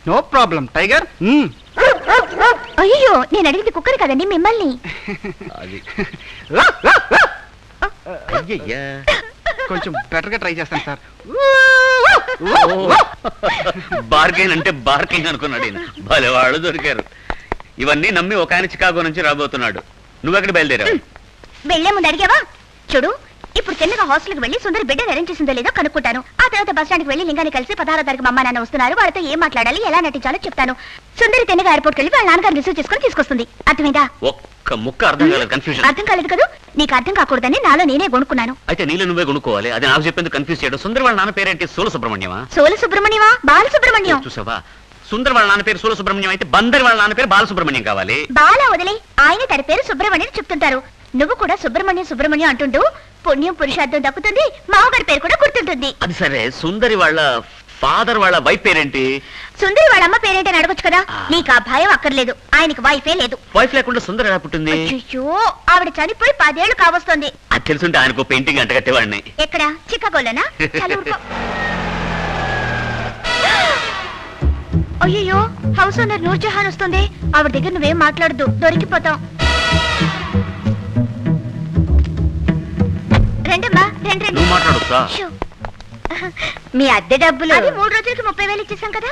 No problem tiger. అయ్యో నేను అడిగింది కుక్కర్ కదండి మిమ్మల్ని. కొంచెం బెటర్ గా ట్రై చేస్తాను సార్. బార్గెన్ అంటే బార్కింగ్ అనుకున్నాడు ఈయన. భలే వాళ్ళు దొరికారు. ఇవన్నీ నమ్మి ఒక ఆయన చికాగో నుంచి రాబోతున్నాడు. నువ్వెక్కడ బయలుదేరావు? వెళ్లే ముందు అడిగావా? చూడు, ఇప్పుడు చిన్నగా హాస్టల్కి వెళ్ళి సుందరి బిడ్డను అరేంజ్ చేసిందో లేదో కనుక్కుంటాను. ఆ తర్వాత బస్ స్టాండ్కి వెళ్ళి లింగాన్ని కలిసి 16వ తారీఖు మా అమ్మ నాన్న వస్తున్నారు, వాళ్ళతో ఏం మాట్లాడాలి, ఎలా నటించాలో చెప్తాను. సుందరి తెన్నగా ఎయిర్పోర్ట్కి వెళ్ళి వాళ్ళ నాన్నగారు రిసీవ్ చేసుకుని తీసుకొస్తుంది. అర్థమైందా? ఒక్క ముక్క అర్థం కాలేదు. కన్ఫ్యూజన్. అర్థం కాలేదు కదా? నీకు అర్థం కాకూడదని నాలో నేనే కొనుక్కున్నాను. అయితే నీళ్ళు నువ్వే కొనుక్కోవాలి. అది నాకు చెప్పేందుకు కన్ఫ్యూజ్ చేయడం. సుందర్ వాళ్ళ నాన్న పేరేంటి? సోల సుబ్రహ్మణ్యమా? సోల సుబ్రహ్మణ్యమా? బాల సుబ్రహ్మణ్యం. చూసావా, సుందర్ వాళ్ళ నాన్న పేరు సోల సుబ్రహ్మణ్యం అయితే బందర్ వాళ్ళ నాన్న పేరు బాలసుబ్రహ్మణ్యం కావాలి. బాల వదిలే, ఆయన తన పేరు సుబ్రహ్మణ్యం చెప్తుంటారు. నువ్వు కూడా సుబ్రహ్మణ్యం సుబ్రహ్మణ్యం అంటుంటూ పుణ్యం పురుషార్థం దక్కుతుంది, మామగారి పేరు కూడా గుర్తుంటుంది. అది సరే, సుందరి వాళ్ళ ఫాదర్ వాళ్ళ వైఫ్ పేరేంటి? సుందరి వాళ్ళ అమ్మ పేరేంటని అడగొచ్చు కదా. నీకు ఆ భయం అక్కర్లేదు, ఆయనకి వైఫే లేదు. వైఫ్ లేకుండా సుందరి ఎలా పుట్టింది? అయ్యో, ఆవిడ చనిపోయి 10 ఏళ్లు కావస్తుంది. అది తెలుసుంటే ఆయనకు పెయింటింగ్ అంటగట్టేవాడిని. ఎక్కడ? చికాగోలోనా? అయ్యో, హౌస్ ఓనర్ నూర్జహాన్ వస్తుంది. ఆవిడ దగ్గర నువ్వేం మాట్లాడద్దు, దొరికిపోతాం. రండమ్మా, రండి. నువ్వు మాట్లాడొచ్చా? మీ అద్దె డబ్బులు 3 రోజులకి 30,000 ఇచ్చేసాం కదా.